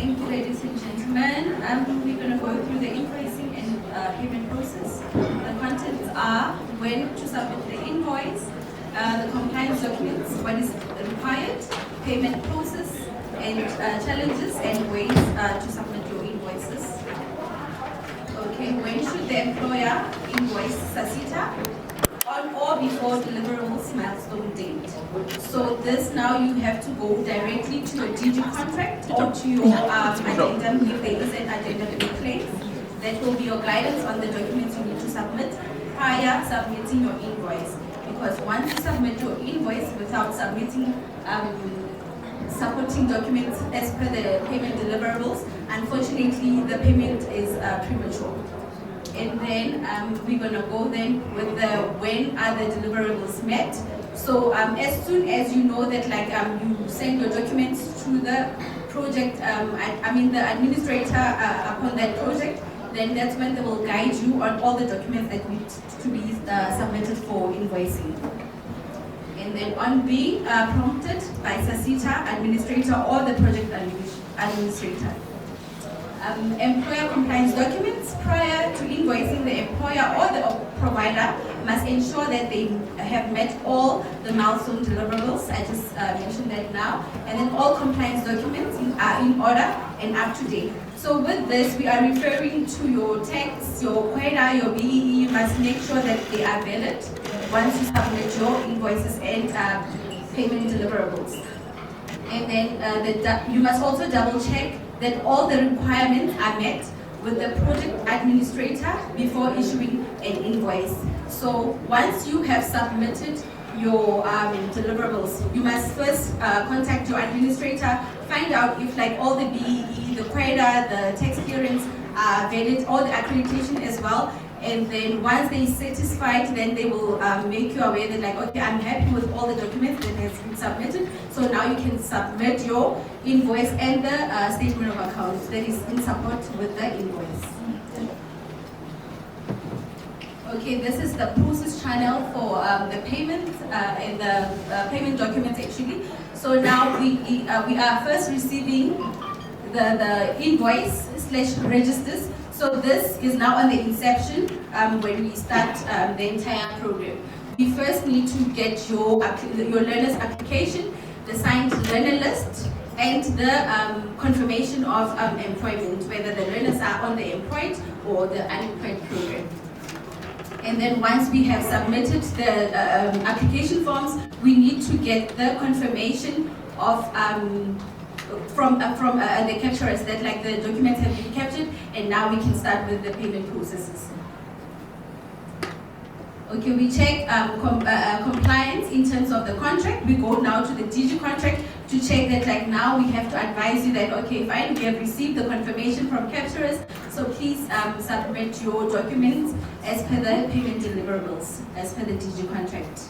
Thank you, ladies and gentlemen. We're going to go through the invoicing and payment process. The contents are when to submit the invoice, the compliance documents, what is required, payment process, and challenges and ways to submit your invoices. Okay, when should the employer invoice SASITA? On or before deliverables milestone date. So this now you have to go directly to a DG contract or to your addendum if there is an addendum in place. That will be your guidance on the documents you need to submit prior submitting your invoice. Because once you submit your invoice without submitting supporting documents as per the payment deliverables, unfortunately the payment is premature. And then we're going to go then with the when are the deliverables met. So as soon as you know that you send your documents to the project, the administrator upon that project, then that's when they will guide you on all the documents that need to be submitted for invoicing. And then on being prompted by SASITA administrator or the project administrator. Employer compliance documents prior to invoicing the employer or the provider must ensure that they have met all the milestone deliverables. I just mentioned that now. And then all compliance documents are in order and up to date. So with this, we are referring to your tax, your QUEDA, your BEE. You must make sure that they are valid once you submit your invoices and payment deliverables. And then you must also double check that all the requirements are met with the project administrator before issuing an invoice. So once you have submitted your deliverables, you must first contact your administrator, find out if all the BEE, the QUEDA, the tax clearance are valid, all the accreditation as well. And then once they satisfied, then they will make you aware that okay, I'm happy with all the documents that has been submitted. So now you can submit your invoice and the statement of account that is in support with the invoice. Okay, this is the process channel for the payments and the payment documents actually. So now we are first receiving the invoice / registers. So this is now on the inception when we start the entire program. We first need to get your learner's application, the signed learner list, and the confirmation of employment, whether the learners are on the employed or the unemployed program. And then once we have submitted the application forms, we need to get the confirmation of from the capturers that the documents have been captured, and now we can start with the payment processes. Okay, we check compliance in terms of the contract. We go now to the DG contract to check that now we have to advise you that okay, fine, we have received the confirmation from capturers, so please submit your documents as per the payment deliverables, as per the DG contract.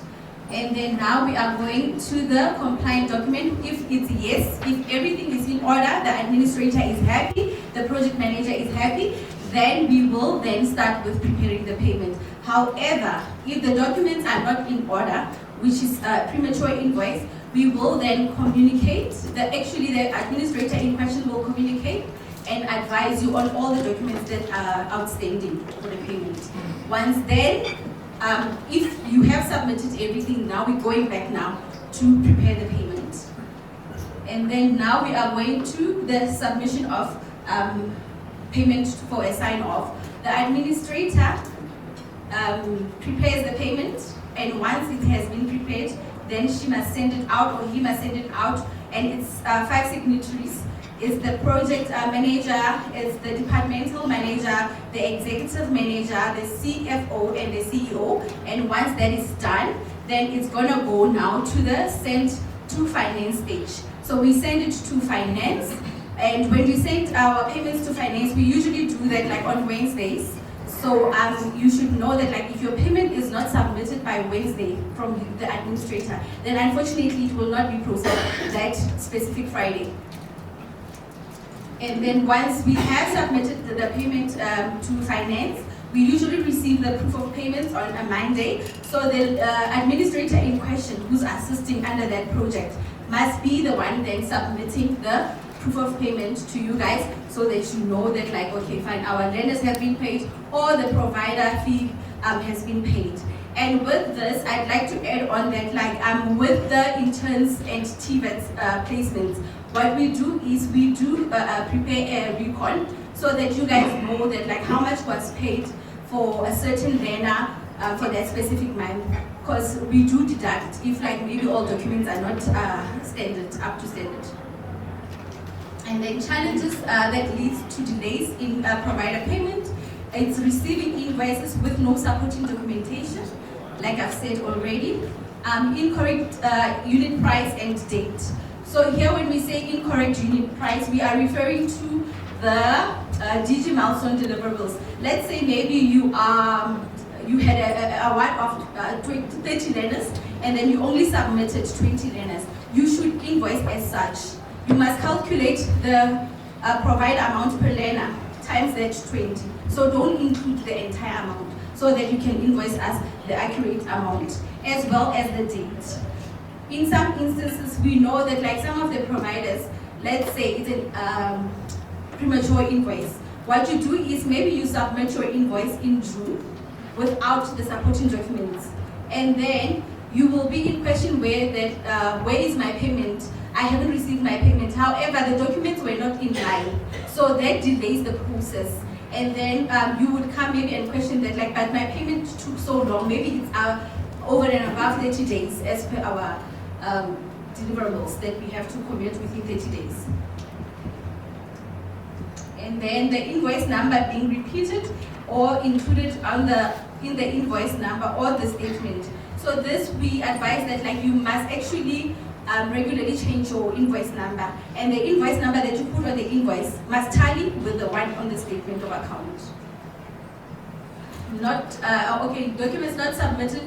And then now we are going to the compliant document. If it's yes, if everything is in order, the administrator is happy, the project manager is happy, then we will then start with preparing the payment. However, if the documents are not in order, which is a premature invoice, we will then communicate, the administrator in question will communicate and advise you on all the documents that are outstanding for the payment. Once then, if you have submitted everything, now we're going back now to prepare the payment. And then now we are going to the submission of payment for a sign-off. The administrator prepares the payment, and once it has been prepared, then she must send it out or he must send it out, and it's 5 signatories. Is the project manager, is the departmental manager, the executive manager, the CFO, and the CEO. And once that is done, then it's gonna go now to the send to finance stage. So we send it to finance, and when we send our payments to finance, we usually do that on Wednesdays. So you should know that if your payment is not submitted by Wednesday from the administrator, then unfortunately it will not be processed that specific Friday. And then once we have submitted the payment to finance, we usually receive the proof of payments on a Monday. So the administrator in question who's assisting under that project must be the one then submitting the proof of payment to you guys so that you know that like, okay, fine, our learners have been paid or the provider fee has been paid. And with this, I'd like to add on that like with the interns and TVETs placements, what we do is we do prepare a recon so that you guys know that like how much was paid for a certain learner for that specific month, because we do deduct if like maybe all documents are not up to standard. And then challenges that leads to delays in provider payment. It's receiving invoices with no supporting documentation, like I've said already. Incorrect unit price and date. So here when we say incorrect unit price, we are referring to the DG milestone deliverables. Let's say maybe you had a award of 30 learners and then you only submitted 20 learners. You should invoice as such. You must calculate the provider amount per learner times that 20. So don't include the entire amount so that you can invoice us the accurate amount as well as the date. In some instances, we know that like some of the providers, let's say it's a premature invoice. What you do is maybe you submit your invoice in June without the supporting documents. And then you will be in question where is my payment? I haven't received my payment. However, the documents were not in line. So that delays the process. And then you would come maybe and question that like, but my payment took so long. Maybe it's over and above 30 days as per our deliverables that we have to commit within 30 days. And then the invoice number being repeated or included in the invoice number or the statement. So this we advise that like you must actually regularly change your invoice number, and the invoice number that you put on the invoice must tally with the one on the statement of account. Documents not submitted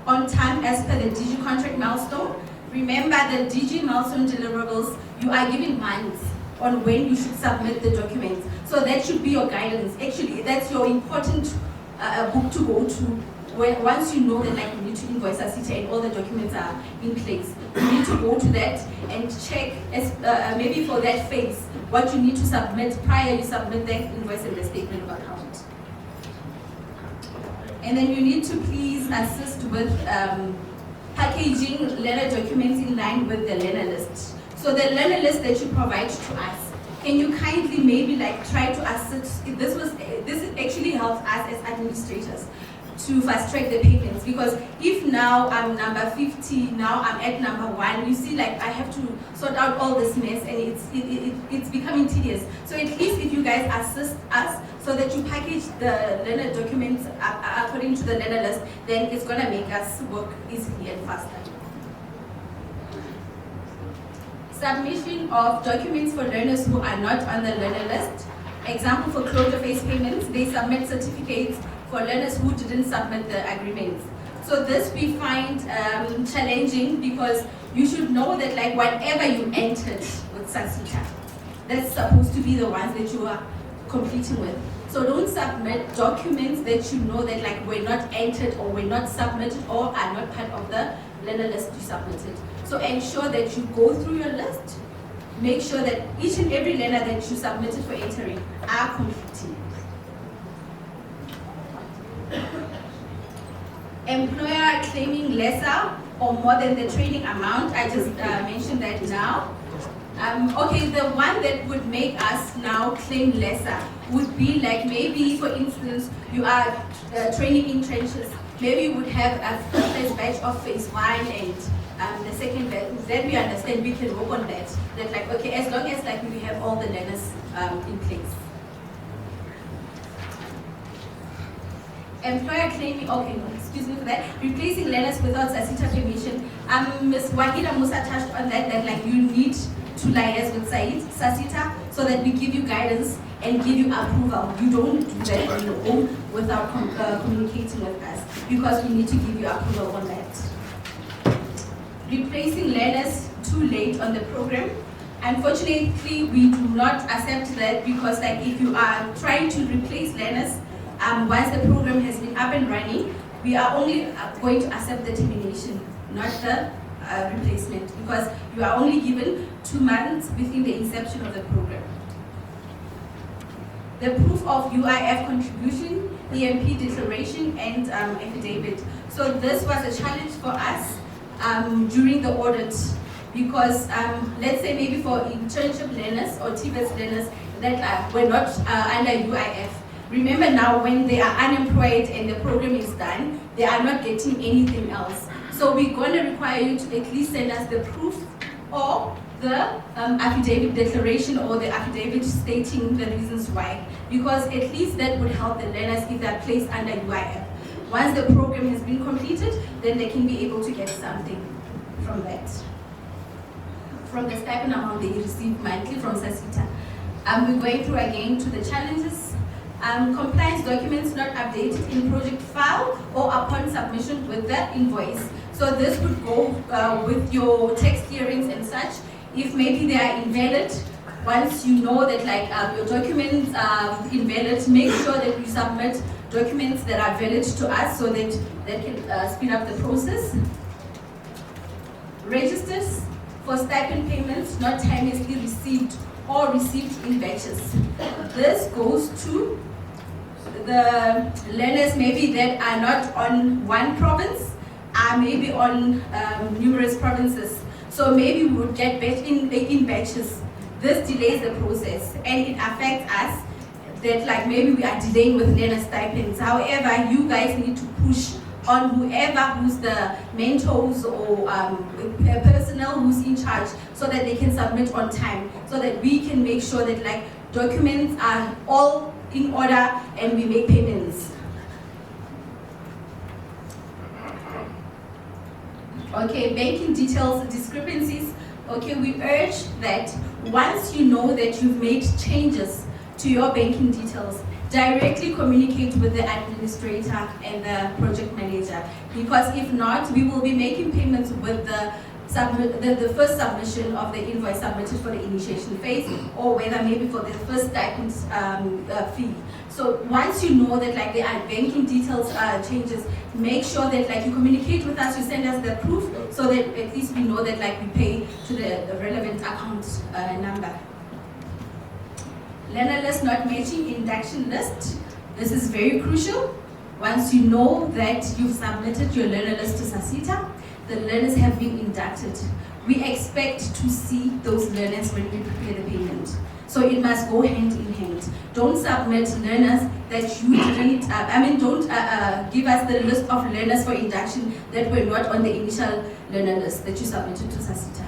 on time as per the DG contract milestone. Remember the DG milestone deliverables, you are given months on when you should submit the documents. So that should be your guidance. Actually, that's your important book to go to once you know that like you need to invoice SASITA and all the documents are in place. You need to go to that and check maybe for that phase what you need to submit prior you submit the invoice and the statement of account. And then you need to please assist with packaging learner documents in line with the learner list. So the learner list that you provide to us, can you kindly maybe like try to assist? This actually helps us as administrators to fast track the payments, because if now I'm number 50, now I'm at number 1, you see like I have to sort out all this mess and it's becoming tedious. So at least if you guys assist us so that you package the learner documents according to the learner list, then it's gonna make us work easily and faster. Submission of documents for learners who are not on the learner list. Example for closure phase payments, they submit certificates for learners who didn't submit the agreements. So this we find challenging, because you should know that like whatever you entered with SASITA, that's supposed to be the ones that you are completing with. So don't submit documents that you know that like were not entered or were not submitted or are not part of the learner list you submitted. So ensure that you go through your list, make sure that each and every learner that you submitted for entering are completing. Employer claiming lesser or more than the training amount, I just mentioned that now. Okay, the one that would make us now claim lesser would be like maybe, for instance, you are training in trenches. Maybe you would have a first batch of phase 1 and the second batch. Then we understand we can work on that. That like, okay, as long as like we have all the learners in place. Employer claiming, okay, no, excuse me for that, replacing learners without SASITA permission. Ms. Wahida Musa touched on that like you need to liaise with SASITA so that we give you guidance and give you approval. You don't do that on your own without communicating with us, because we need to give you approval on that. Replacing learners too late on the program. Unfortunately, we do not accept that, because like if you are trying to replace learners, once the program has been up and running, we are only going to accept the termination, not the replacement, because you are only given 2 months within the inception of the program. The proof of UIF contribution, EMP declaration, and affidavit. So this was a challenge for us during the audit, because let's say maybe for internship learners or TVET learners that were not under UIF. Remember now, when they are unemployed and the program is done, they are not getting anything else. So we're going to require you to at least send us the proof or the affidavit declaration or the affidavit stating the reasons why, because at least that would help the learners if they're placed under UIF. Once the program has been completed, then they can be able to get something from that. From the stipend amount they receive monthly from SASITA. We're going through again to the challenges. Compliance documents not updated in project file or upon submission with the invoice. So this would go with your tax hearings and such. If maybe they are invalid, once you know that your documents are invalid, make sure that you submit documents that are valid to us so that that can speed up the process. Registers for stipend payments not timelessly received or received in batches. This goes to the learners maybe that are not on one province, are maybe on numerous provinces. So maybe we would get in batches. This delays the process and it affects us that maybe we are delaying with learner stipends. However, you guys need to push on who's the mentors or personnel who's in charge, so that they can submit on time, so that we can make sure that documents are all in order and we make payments. Okay, banking details discrepancies. Okay, we urge that once you know that you've made changes to your banking details, directly communicate with the administrator and the project manager, because if not, we will be making payments with the first submission of the invoice submitted for the initiation phase, or whether maybe for the first stipend fee. So once you know that there are banking details changes, make sure that you communicate with us, you send us the proof, so that at least we know that we pay to the relevant account number. Learner list not matching induction list. This is very crucial. Once you know that you've submitted your learner list to SASITA, the learners have been inducted. We expect to see those learners when we prepare the payment. So it must go hand in hand. Don't submit learners that you didn't, don't give us the list of learners for induction that were not on the initial learner list that you submitted to SASITA.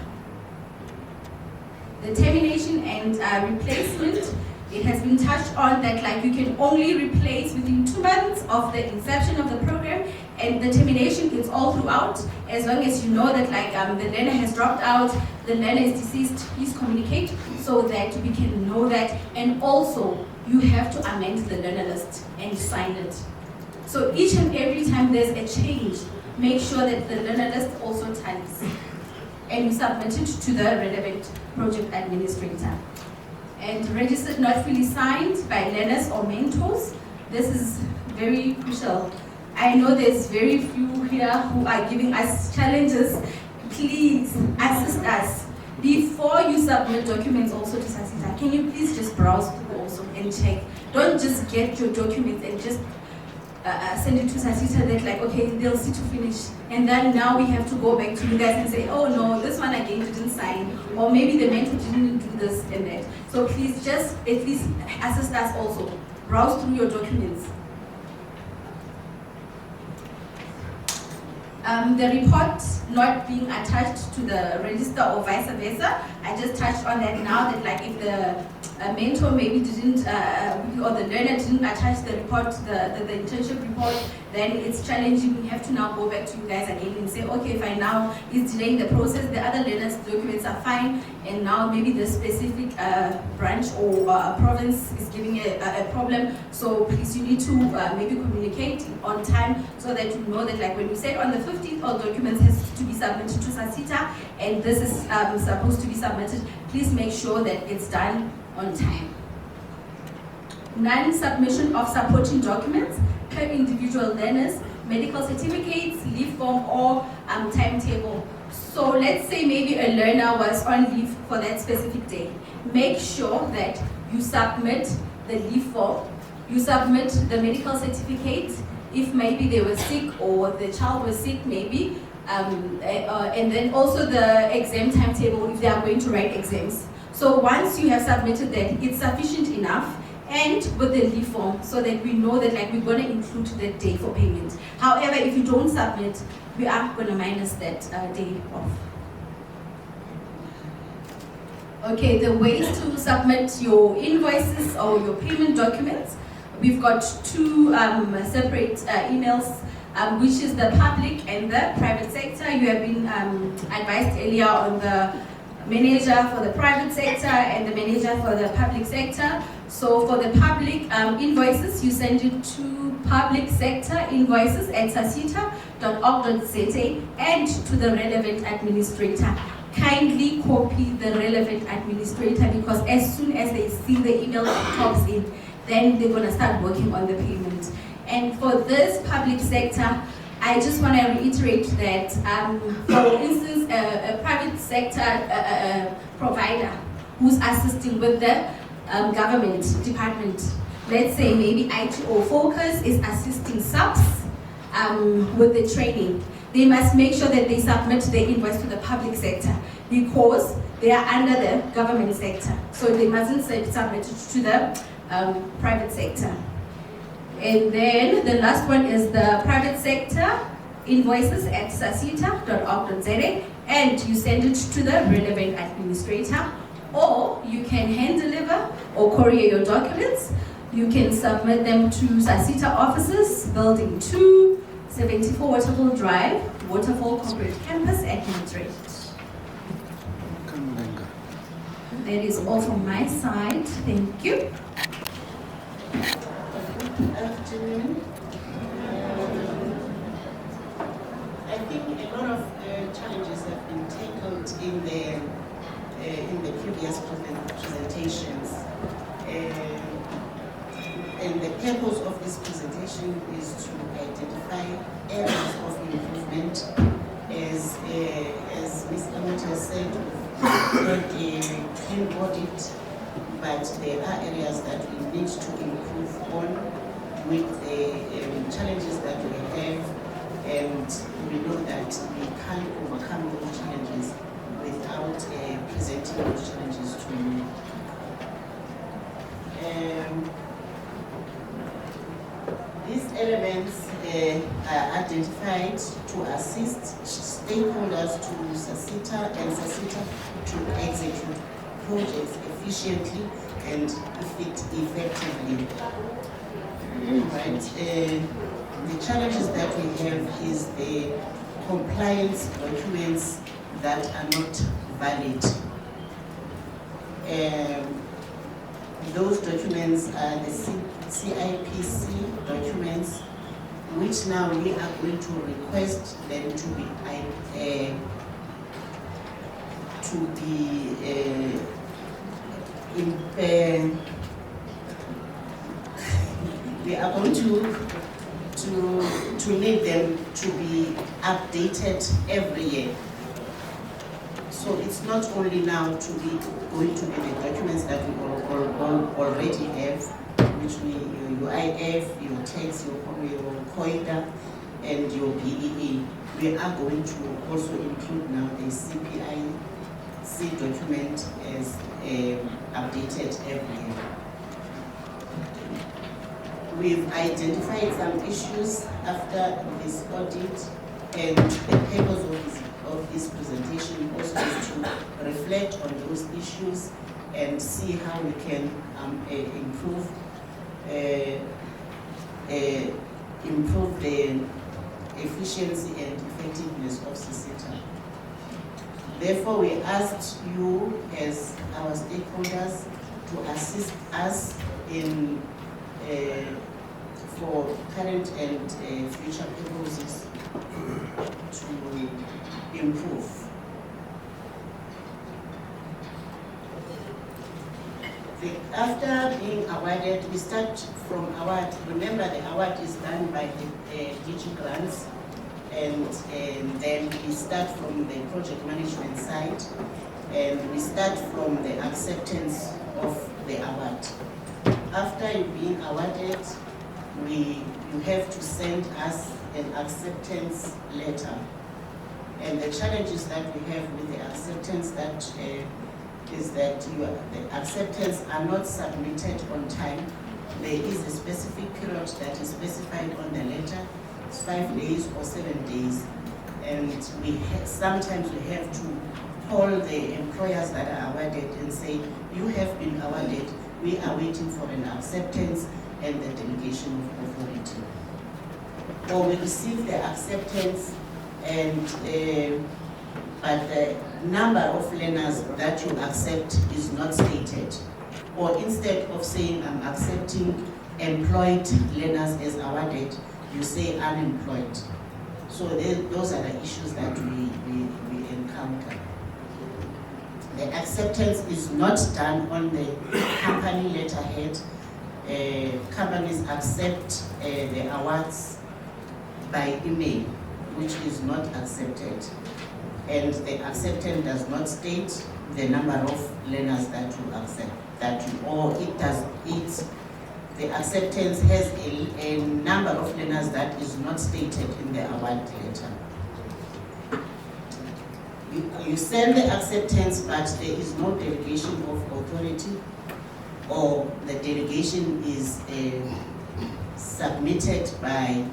The termination and replacement. It has been touched on that you can only replace within 2 months of the inception of the program, and the termination is all throughout. As long as you know that the learner has dropped out, the learner is deceased, please communicate so that we can know that. And also, you have to amend the learner list and sign it. So each and every time there's a change, make sure that the learner list also tallies, and you submit it to the relevant project administrator. And registered not fully signed by learners or mentors. This is very crucial. I know there's very few here who are giving us challenges. Please assist us. Before you submit documents also to SASITA, can you please just browse through also and check? Don't just get your documents and just send it to SASITA that okay, they'll see to finish. And then now we have to go back to you guys and say, oh no, this one again didn't sign. Or maybe the mentor didn't do this and that. So please just at least assist us also. Browse through your documents. The report not being attached to the register or vice versa. I just touched on that now, that if the mentor maybe didn't, or the learner didn't attach the report, the internship report, then it's challenging. We have to now go back to you guys again and say, okay, fine, now it's delaying the process, the other learners' documents are fine, and now maybe the specific branch or province is giving a problem. So please, you need to maybe communicate on time so that you know that when you said on the 15th, all documents has to be submitted to SASITA, and this is supposed to be submitted, please make sure that it's done on time. Non-submission of supporting documents per individual learners, medical certificates, leave form, or timetable. So let's say maybe a learner was on leave for that specific day. Make sure that you submit the leave form, you submit the medical certificate, if maybe they were sick or the child was sick maybe, and then also the exam timetable if they are going to write exams. So once you have submitted that, it's sufficient enough, and with the leave form, so that we know that like we're going to include that day for payment. However, if you don't submit, we are going to minus that day off. Okay, the ways to submit your invoices or your payment documents. We've got two separate emails, which is the public and the private sector. You have been advised earlier on the manager for the private sector and the manager for the public sector. So for the public invoices, you send it to public sector invoices at sasita.org.za and to the relevant administrator. Kindly copy the relevant administrator, because as soon as they see the email that comes in, then they're going to start working on the payment. And for this public sector, I just want to reiterate that, for instance, a private sector provider who's assisting with the government department, let's say maybe IT or Focus is assisting subs with the training, they must make sure that they submit their invoice to the public sector, because they are under the government sector. So they mustn't submit it to the private sector. And then the last one is the private sector invoices at sasita.org.za, and you send it to the relevant administrator, or you can hand deliver or courier your documents. You can submit them to Sasita offices, Building 2, 74 Waterfall Drive, Waterfall Corporate Campus at Madrid. That is all from my side. Thank you. Good afternoon. I think a lot of challenges have been tackled in the previous presentations. And the purpose of this presentation is to identify areas of improvement. As Ms. Amat has said, not a clean audit, but there are areas that we need to improve on with the challenges that we have, and we know that we can't overcome those challenges without presenting those challenges to you. These elements are identified to assist stakeholders to Sasita and Sasita to execute projects efficiently and effectively. Right. The challenges that we have is the compliance documents that are not valid. Those documents are the CIPC documents, which now we are going to request them to be we are going to need them to be updated every year. So it's not only now going to be the documents that we already have, which your UIF, your tax, your COIDA, and your BEE. We are going to also include now the CPIC document as updated every year. We've identified some issues after this audit, and the purpose of this presentation also is to reflect on those issues and see how we can improve the efficiency and effectiveness of Sasita. Therefore, we asked you as our stakeholders to assist us in for current and future purposes to improve. After being awarded, we start from award. Remember, the award is done by the DG Grants, and then we start from the project management side, and we start from the acceptance of the award. After you being awarded, you have to send us an acceptance letter. And the challenges that we have with the acceptance is that the acceptance are not submitted on time. There is a specific period that is specified on the letter. It's 5 days or 7 days. And sometimes we have to call the employers that are awarded and say, you have been awarded, we are waiting for an acceptance and the delegation of authority. Or we receive the acceptance but the number of learners that you accept is not stated. Or instead of saying I'm accepting employed learners as awarded, you say unemployed. So those are the issues that we encounter. The acceptance is not done on the company letterhead. Companies accept the awards by email, which is not accepted. And the acceptance does not state the number of learners that you accept, the acceptance has a number of learners that is not stated in the award letter. You send the acceptance, but there is no delegation of authority, or the delegation is submitted by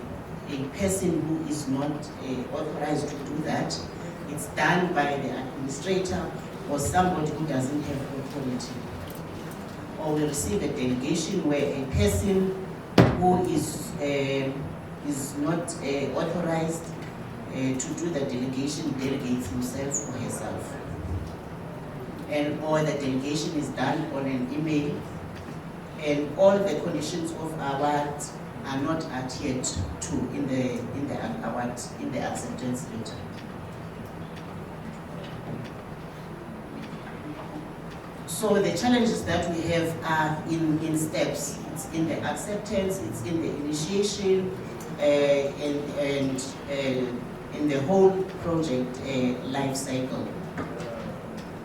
a person who is not authorized to do that. It's done by the administrator or somebody who doesn't have authority. Or we receive a delegation where a person who is not authorized to do the delegation delegates himself or herself. Or the delegation is done on an email, and all the conditions of award are not adhered to in the acceptance letter. So the challenges that we have are in steps. It's in the acceptance, it's in the initiation, and in the whole project life cycle.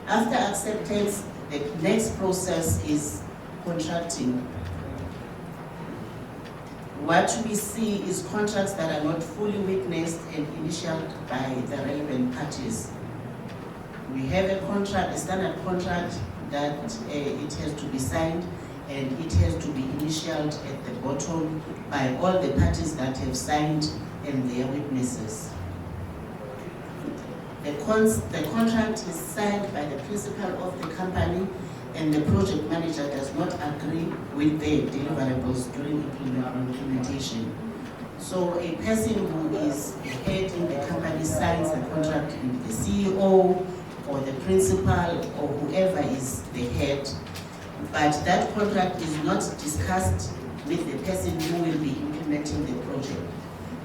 After acceptance, the next process is contracting. What we see is contracts that are not fully witnessed and initialed by the relevant parties. We have a contract, a standard contract, that it has to be signed and it has to be initialed at the bottom by all the parties that have signed and their witnesses. The contract is signed by the principal of the company, and the project manager does not agree with the deliverables during implementation. So a person who is head in the company signs the contract with the CEO or the principal or whoever is the head, but that contract is not discussed with the person who will be implementing the project.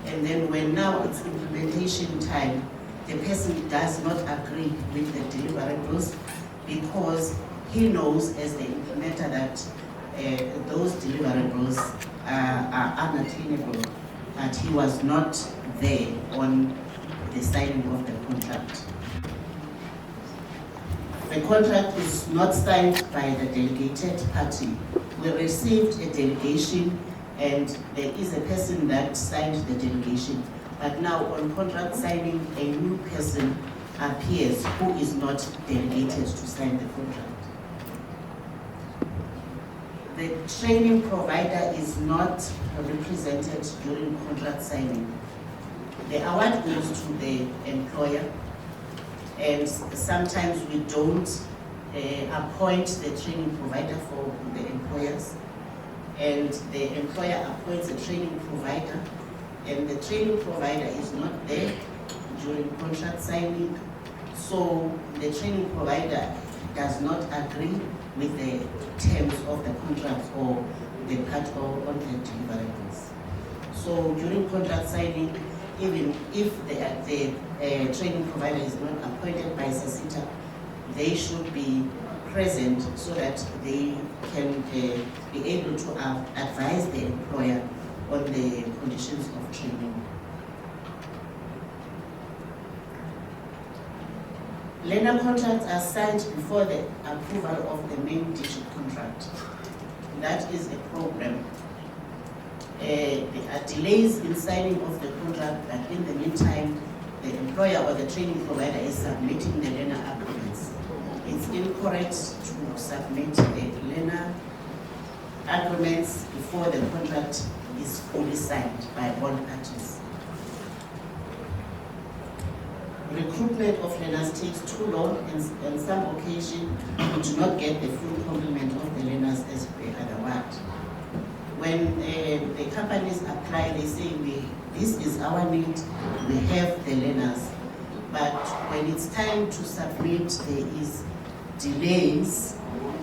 And then when now it's implementation time, the person does not agree with the deliverables because he knows as the implementer that those deliverables are unattainable, but he was not there on the signing of the contract. The contract is not signed by the delegated party. We received a delegation and there is a person that signed the delegation. But now on contract signing, a new person appears who is not delegated to sign the contract. The training provider is not represented during contract signing. The award goes to the employer, and sometimes we don't appoint the training provider for the employers, and the employer appoints a training provider, and the training provider is not there during contract signing, so the training provider does not agree with the terms of the contract or the part on the deliverables. So during contract signing, even if the training provider is not appointed by SASITA, they should be present so that they can be able to advise the employer on the conditions of training. Learner contracts are signed before the approval of the main digit contract. That is a problem. There are delays in signing of the contract, but in the meantime, the employer or the training provider is submitting the learner agreements. It's incorrect to submit the learner agreements before the contract is fully signed by all parties. Recruitment of learners takes too long, and on some occasion, we do not get the full complement of the learners as per other word. When the companies apply, they say, this is our need, we have the learners. But when it's time to submit, there is delays,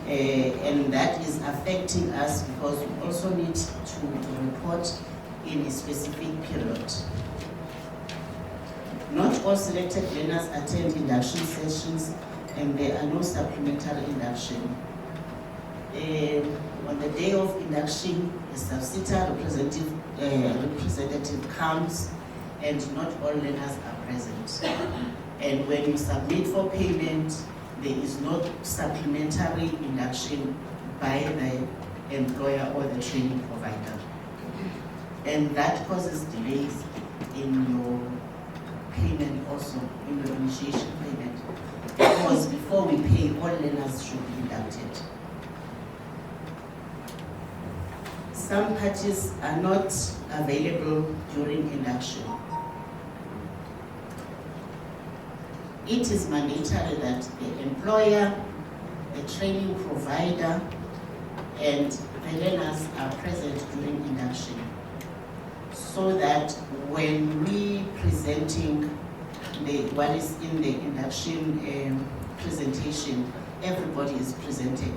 and that is affecting us because we also need to report in a specific period. Not all selected learners attend induction sessions, and there are no supplementary induction. On the day of induction, a subsidiary representative comes, and not all learners are present. And when you submit for payment, there is no supplementary induction by the employer or the training provider. And that causes delays in your payment also, in your initiation payment. Because before we pay, all learners should be inducted. Some parties are not available during induction. It is mandatory that the employer, the training provider, and the learners are present during induction, so that when we presenting what is in the induction presentation, everybody is presented,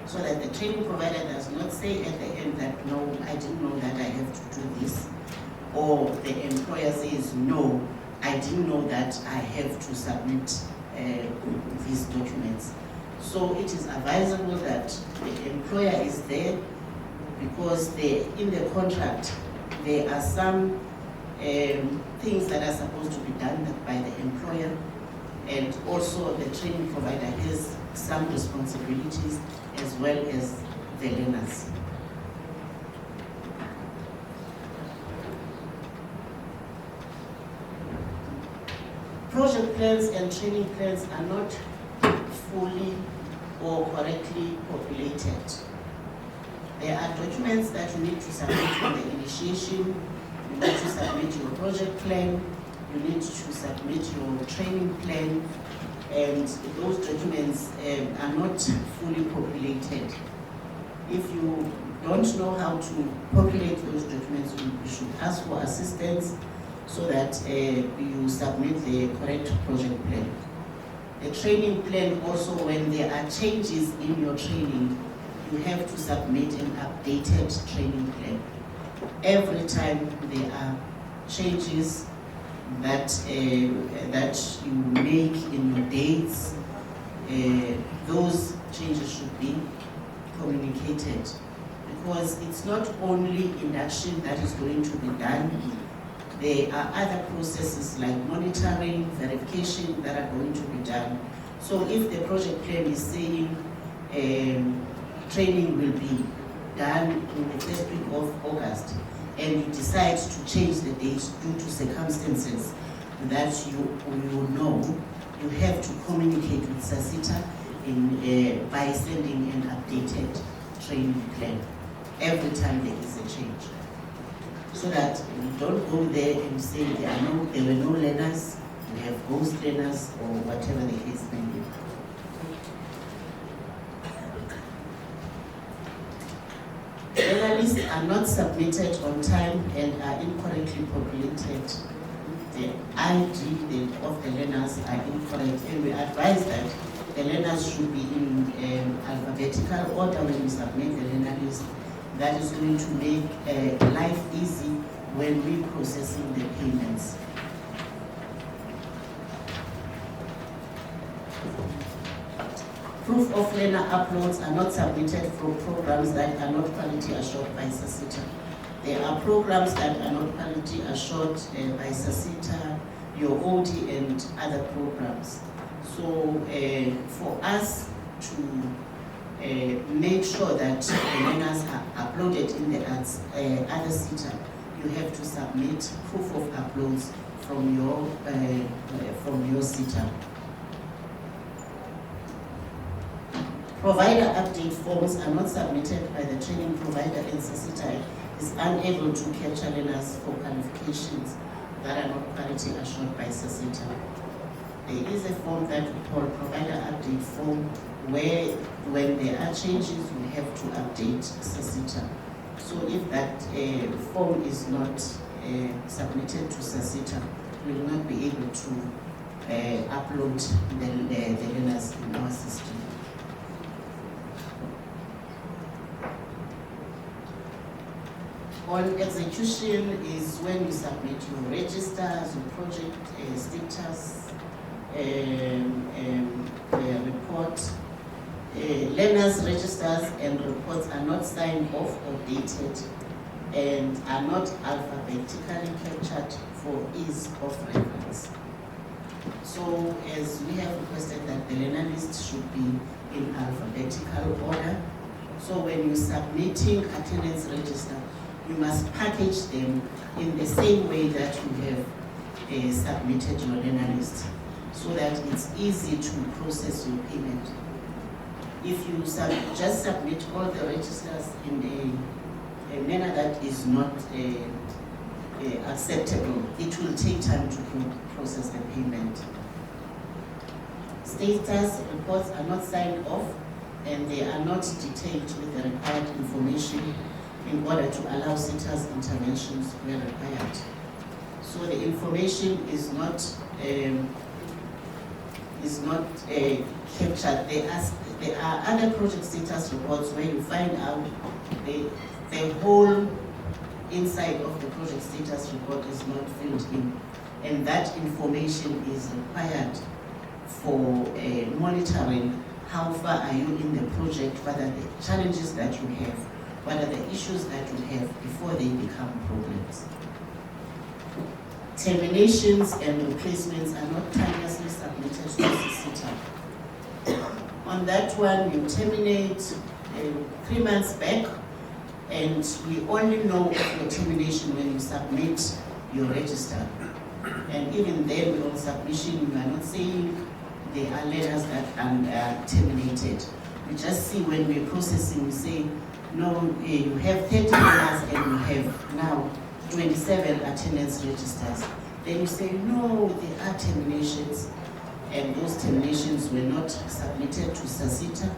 so that the training provider does not say at the end that, no, I didn't know that I have to do this, or the employer says, no, I didn't know that I have to submit these documents. So it is advisable that the employer is there, because in the contract there are some things that are supposed to be done by the employer, and also the training provider has some responsibilities as well as the learners. Project plans and training plans are not fully or correctly populated. There are documents that you need to submit for the initiation. You need to submit your project plan. You need to submit your training plan, and those documents are not fully populated. If you don't know how to populate those documents, you should ask for assistance so that you submit the correct project plan. The training plan also, when there are changes in your training, you have to submit an updated training plan. Every time there are changes that you make in your dates, those changes should be communicated, because it's not only induction that is going to be done. There are other processes like monitoring, verification that are going to be done. So if the project plan is saying training will be done in the first week of August, and you decide to change the date due to circumstances that you know, you have to communicate with SASITA by sending an updated training plan every time there is a change, so that we don't go there and say there were no learners, we have ghost learners, or whatever the case may be. Learner lists are not submitted on time and are incorrectly populated. The ID of the learners are incorrect, and we advise that the learners should be in alphabetical order when you submit the learner list. That is going to make life easy when we're processing the payments. Proof of learner uploads are not submitted from programs that are not quality assured by SASITA. There are programs that are not quality assured by SASITA, your OD, and other programs. So for us to make sure that the learners are uploaded in the other SETA, you have to submit proof of uploads from your SETA. Provider update forms are not submitted by the training provider, and SETA is unable to capture learners for qualifications that are not quality assured by SETA. There is a form that we call provider update form, where when there are changes, we have to update SETA. So if that form is not submitted to SETA, we will not be able to upload the learners in our system. On execution is when you submit your registers, your project status, report. Learners' registers and reports are not signed off or dated and are not alphabetically captured for ease of reference. So as we have requested that the learner list should be in alphabetical order, so when you're submitting attendance register, you must package them in the same way that you have submitted your learner list, so that it's easy to process your payment. If you just submit all the registers in a manner that is not acceptable, it will take time to process the payment. Status reports are not signed off, and they are not detailed with the required information in order to allow SETA's interventions where required. So the information is not captured. There are other project status reports where you find out the whole inside of the project status report is not filled in, and that information is required for monitoring how far are you in the project, what are the challenges that you have, what are the issues that you have before they become problems. Terminations and replacements are not timelessly submitted to the SETA. On that one, you terminate 3 months back, and we only know of your termination when you submit your register. And even then, on submission, you are not saying there are letters that are terminated. We just see when we're processing, we say, no, you have 30 letters and you have now 27 attendance registers. Then you say, no, there are terminations, and those terminations were not submitted to SETA.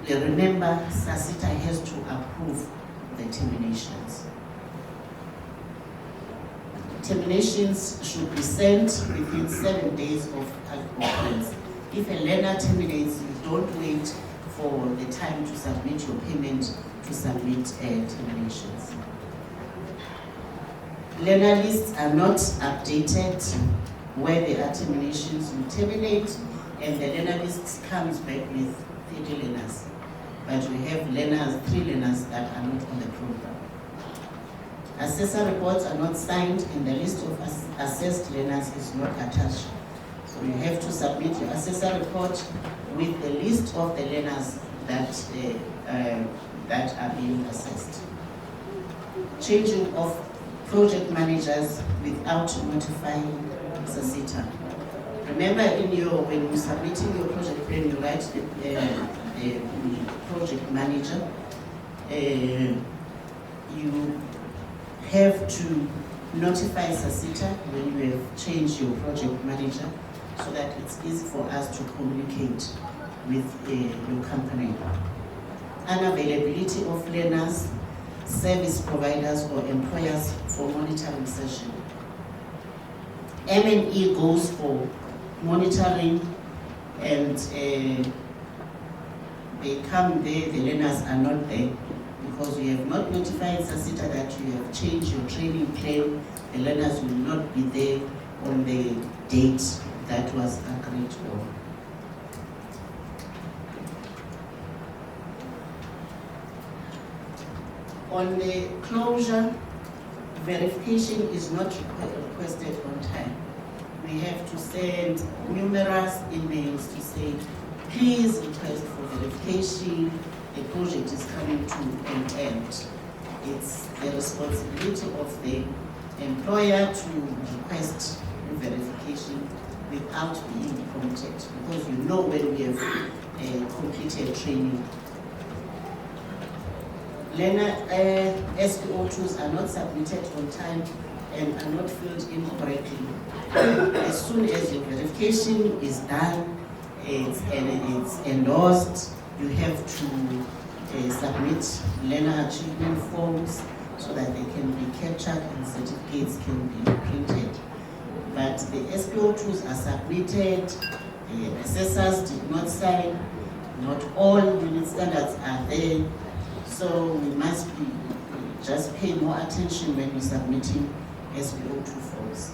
Remember, SETA has to approve the terminations. Terminations should be sent within 7 days of occurrence. If a learner terminates, you don't wait for the time to submit your payment to submit terminations. Learner lists are not updated where there are terminations. You terminate, and the learner list comes back with 30 learners. But we have 3 learners that are not on the program. Assessor reports are not signed, and the list of assessed learners is not attached. So you have to submit your assessor report with the list of the learners that are being assessed. Changing of project managers without notifying SETA. Remember, when you're submitting your project plan, you write the project manager. You have to notify SETA when you have changed your project manager, so that it's easy for us to communicate with your company. Unavailability of learners, service providers or employers for monitoring session. M&E goes for monitoring, and they come there, the learners are not there because you have not notified SETA that you have changed your training plan. The learners will not be there on the date that was agreed on. On the closure, verification is not requested on time. we have to send numerous emails to say, please request for verification, the project is coming to an end. It's the responsibility of the employer to request verification without being prompted, because you know when we have completed training. Learner SPO2s are not submitted on time and are not filled in correctly. As soon as your verification is done, it's endorsed, you have to submit learner achievement forms so that they can be captured and certificates can be printed. But the SPO2s are submitted, the assessors did not sign, not all unit standards are there, so we must be just pay more attention when we're submitting SPO2 forms.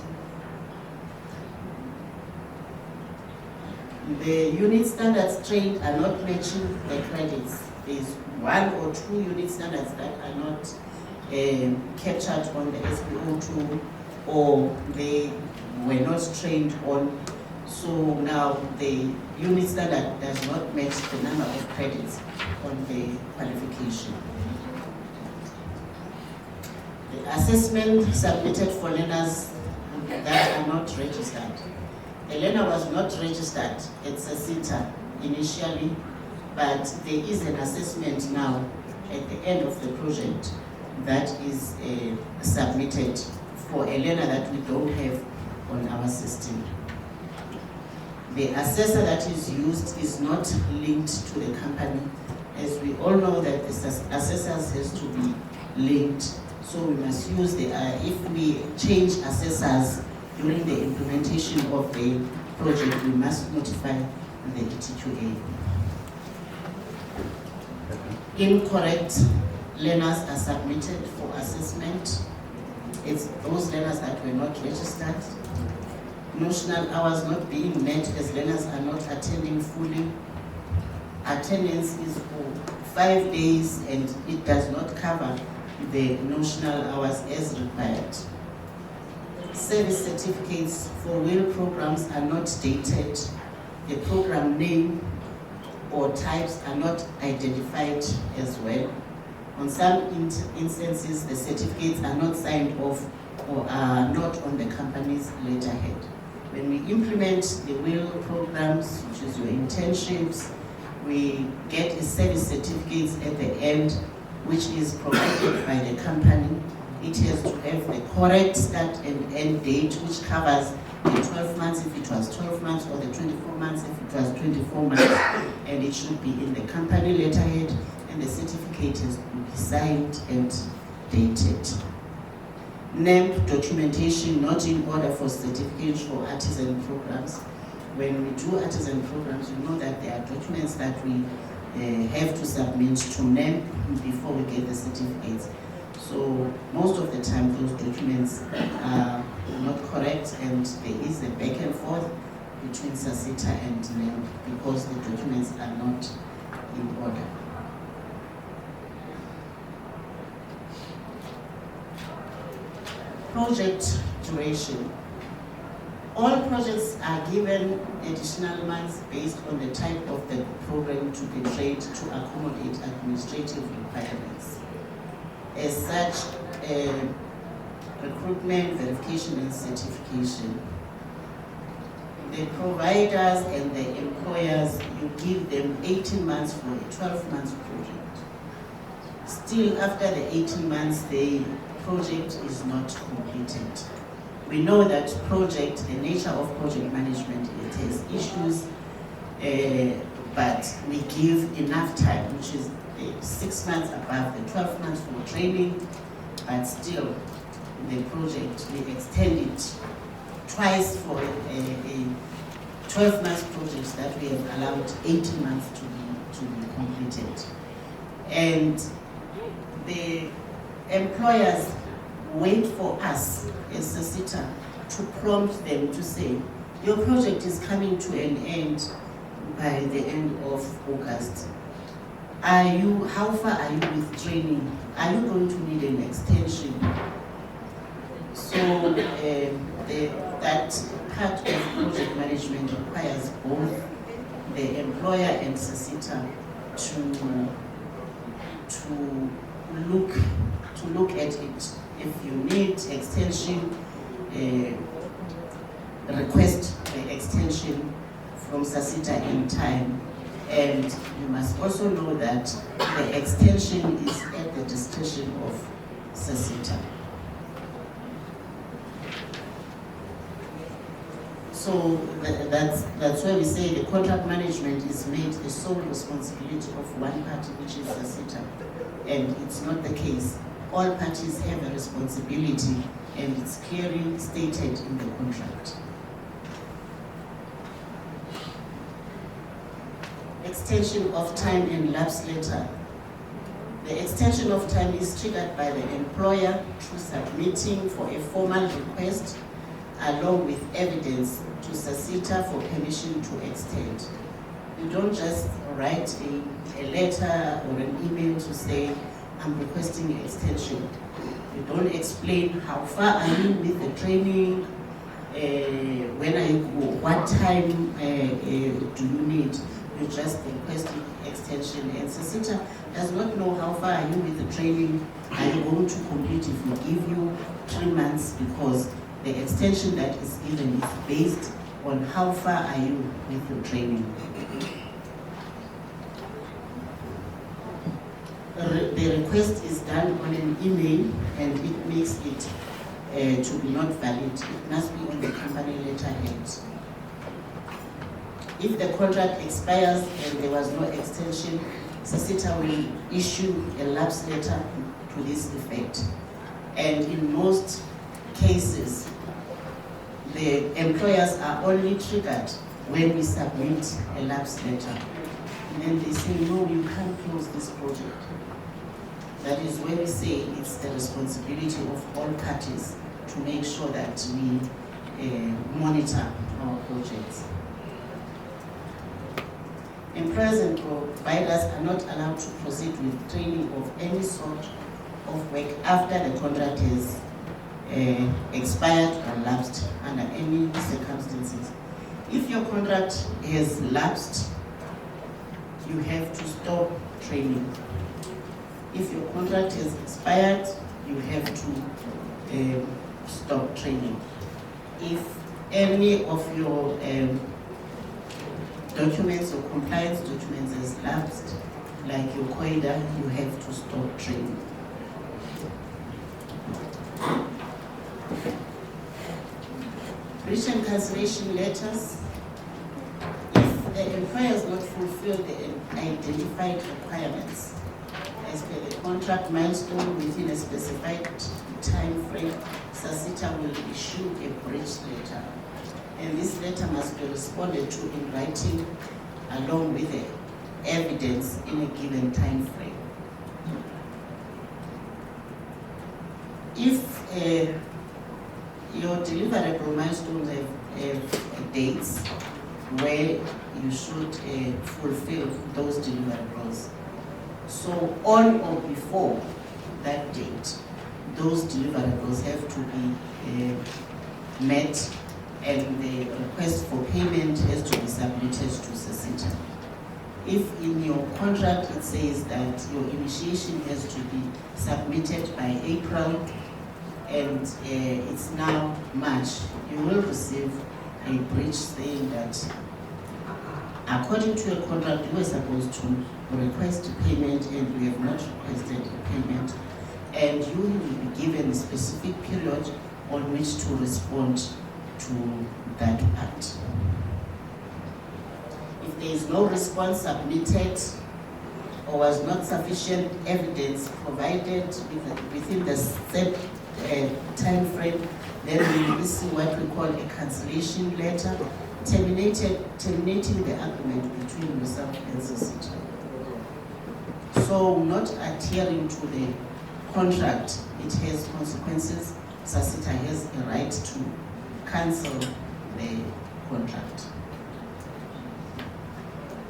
The unit standards trained are not matching the credits. There's 1 or 2 unit standards that are not captured on the SPO2, or they were not trained on. So now the unit standard does not match the number of credits on the qualification. The assessment submitted for learners that are not registered. The learner was not registered at SASITA initially, but there is an assessment now at the end of the project that is submitted for a learner that we don't have on our system. The assessor that is used is not linked to the company, as we all know that the assessors has to be linked. So we must use the, if we change assessors during the implementation of the project, we must notify the ETQA. Incorrect learners are submitted for assessment. It's those learners that were not registered. Notional hours not being met as learners are not attending fully. Attendance is for 5 days and it does not cover the notional hours as required. Service certificates for wheel programs are not dated. The program name or types are not identified as well. On some instances, the certificates are not signed off or are not on the company's letterhead. When we implement the wheel programs, which is your internships, we get a service certificate at the end, which is provided by the company. It has to have the correct start and end date, which covers the 12 months if it was 12 months, or the 24 months if it was 24 months, and it should be in the company letterhead, and the certificate has to be signed and dated. NAMP documentation not in order for certificates for artisan programs. When we do artisan programs, you know that there are documents that we have to submit to NAMP before we get the certificates. So most of the time those documents are not correct, and there is a back and forth between SASITA and NAMP because the documents are not in order. Project duration. All projects are given additional months based on the type of the program to be trained to accommodate administrative requirements. As such, recruitment, verification, and certification. The providers and the employers, you give them 18 months for a 12-month project. Still, after the 18 months, the project is not completed. We know that the nature of project management, it has issues, but we give enough time, which is 6 months above the 12 months for training, but still the project, we extend it twice for a 12 months project that we have allowed 18 months to be completed. And the employers wait for us as SASITA to prompt them to say, your project is coming to an end by the end of August. How far are you with training? Are you going to need an extension? So that part of project management requires both the employer and SASITA to look at it. If you need extension, request the extension from SASITA in time. And you must also know that the extension is at the discretion of SASITA. So that's why we say the contract management is made the sole responsibility of one party, which is SASITA. And it's not the case. All parties have a responsibility, and it's clearly stated in the contract. Extension of time and lapse letter. The extension of time is triggered by the employer through submitting for a formal request along with evidence to SASITA for permission to extend. You don't just write a letter or an email to say, I'm requesting extension. You don't explain how far are you with the training, when are you, what time do you need. You just request extension, and SASITA does not know how far are you with the training. Are you going to complete if we give you 3 months, because the extension that is given is based on how far are you with your training. The request is done on an email, and it makes it to be not valid. It must be on the company letterhead. If the contract expires and there was no extension, SASITA will issue a lapse letter to this effect. And in most cases, the employers are only triggered when we submit a lapse letter. And then they say, no, you can't close this project. That is when we say it's the responsibility of all parties to make sure that we monitor our projects. Employers and providers are not allowed to proceed with training of any sort of work after the contract has expired or lapsed under any circumstances. If your contract has lapsed, you have to stop training. If your contract has expired, you have to stop training. If any of your documents or compliance documents has lapsed, like your COIDA, you have to stop training. Breach and cancellation letters. If the employer has not fulfilled the identified requirements as per the contract milestone within a specified time frame, SASITA will issue a breach letter. And this letter must be responded to in writing along with the evidence in a given time frame. If your deliverable milestones have dates where you should fulfill those deliverables, so on or before that date, those deliverables have to be met, and the request for payment has to be submitted to SASITA. If in your contract it says that your initiation has to be submitted by April and it's now March, you will receive a breach saying that according to your contract you were supposed to request payment and you have not requested payment, and you will be given a specific period on which to respond to that part. If there is no response submitted or was not sufficient evidence provided within the set time frame, then we will issue what we call a cancellation letter, terminating the agreement between yourself and SASITA. So not adhering to the contract, it has consequences. SASITA has a right to cancel the contract.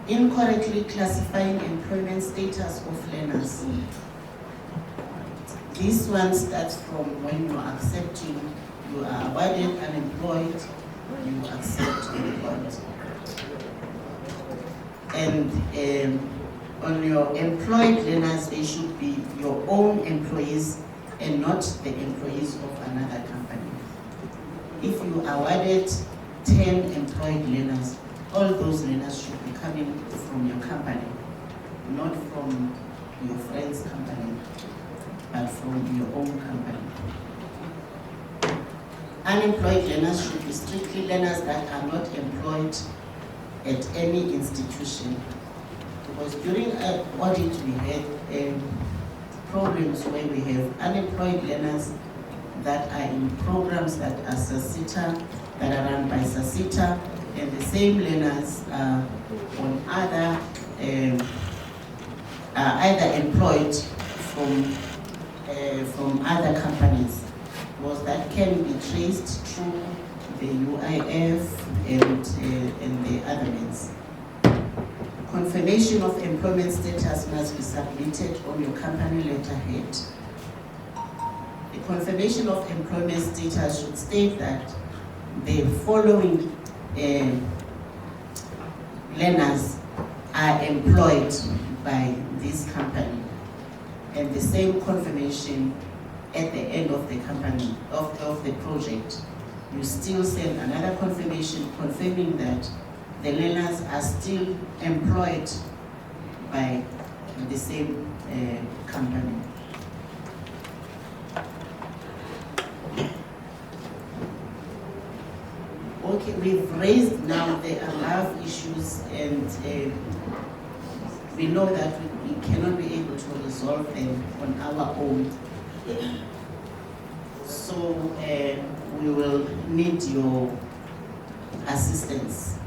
Incorrectly classifying employment status of learners. This one starts from when you are accepting, you are awarded unemployed, you accept employment. And on your employed learners, they should be your own employees and not the employees of another company. If you awarded 10 employed learners, all those learners should be coming from your company, not from your friend's company, but from your own company. Unemployed learners should be strictly learners that are not employed at any institution. Because during an audit we had problems where we have unemployed learners that are in programs that are SASITA, that are run by SASITA, and the same learners are on other, are either employed from other companies, because that can be traced through the UIF and the other means. Confirmation of employment status must be submitted on your company letterhead. The confirmation of employment status should state that the following learners are employed by this company, and the same confirmation at the end of the company, of the project. You still send another confirmation confirming that the learners are still employed by the same company. Okay, we've raised now the above issues, and we know that we cannot be able to resolve them on our own. So we will need your assistance.